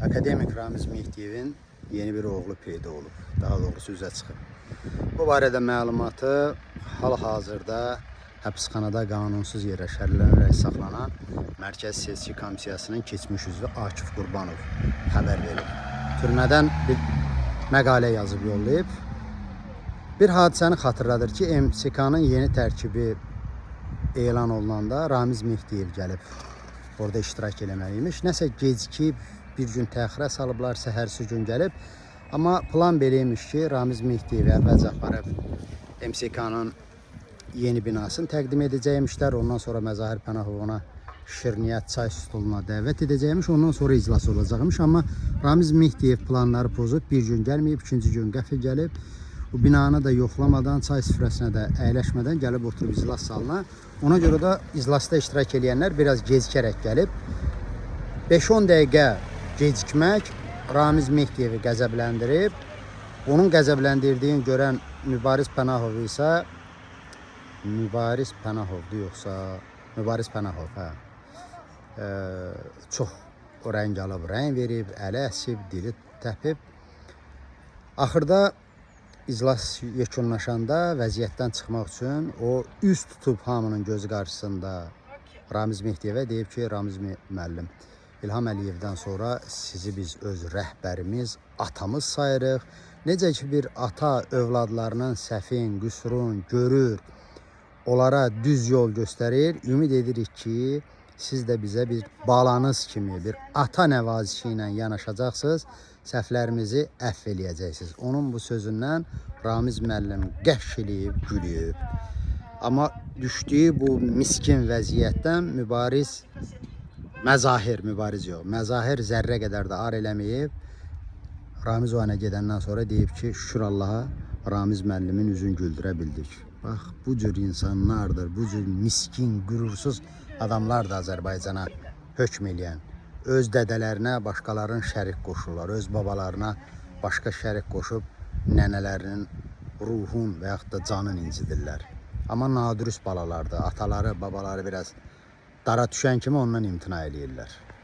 Akademik Ramiz Mehdiyevin yeni bir oğlu peyda olub. Daha doğrusu üzə çıxıb. Bu barədə məlumatı hal-hazırda həbsxanada qanunsuz yerə şərlənərək saxlanan Mərkəzi Seçki Komissiyasının keçmiş üzvü Akif Qurbanov xəbər verib. Türmədən bir məqalə yazıb yollayıb. Bir hadisəni xatırladır ki, MSK-nın yeni tərkibi elan olunanda Ramiz Mehdiyev gəlib orada iştirak eləməliymiş. Nəsə gecikib, bir gün təxirə salıblar, səhərsi gün gəlib. Amma plan beləymiş ki, Ramiz Mehdiyevi əvvəlcə aparıb MSK-nın yeni binasını təqdim edəcəkmişlər. Ondan sonra Məzahir Pənahov ona Şirniyyət çay stoluna dəvət edəcəkmiş. Ondan sonra iclas olacaqmış. Amma Ramiz Mehdiyev planları pozub, bir gün gəlməyib, ikinci gün qəfil gəlib. Bu binanı da yoxlamadan, çay süfrəsinə də əyləşmədən gəlib oturub iclas salına. Ona görə də iclasda iştirak edənlər biraz gecikərək gəlib. 5-10 dəqiqə gecikmək Ramiz Mehdiyevi qəzəbləndirib. Onun qəzəbləndirdiyini görən Mübariz Pənahov isə Mübariz Pənahov, hə. Çox o rəng alıb, rəng verib, əli əsib, dili təpib. Axırda iclas yekunlaşanda vəziyyətdən çıxmaq üçün o üz tutub hamının gözü qarşısında Ramiz Mehdiyevə deyib ki, Ramiz müəllim, İlham Əliyevdən sonra sizi biz öz rəhbərimiz, atamız sayırıq. Necə ki bir ata övladlarının səhvin, qüsurun görür, onlara düz yol göstərir. Ümid edirik ki, siz də bizə bir balanız kimi, bir ata nəvazişi ilə yanaşacaqsınız, səhvlərimizi əfv eləyəcəksiniz. Onun bu sözündən Ramiz müəllim qəşş eləyib, gülüb. Amma düşdüyü bu miskin vəziyyətdən Məzahir zərrə qədər də ar eləməyib. Ramiz o ana gedəndən sonra deyib ki, şükür Allaha Ramiz müəllimin üzünü güldürə bildik. Bax, bu cür insanlardır, bu cür miskin, qürursuz adamlar da Azərbaycana hökm eləyən. Öz dədələrinə başqalarının şərik qoşurlar, öz babalarına başqa şərik qoşub nənələrinin ruhun və yaxud da canın incidirlər. Amma nadürüst balalardır, ataları, babaları biraz dara düşən kimi ondan imtina eləyirlər.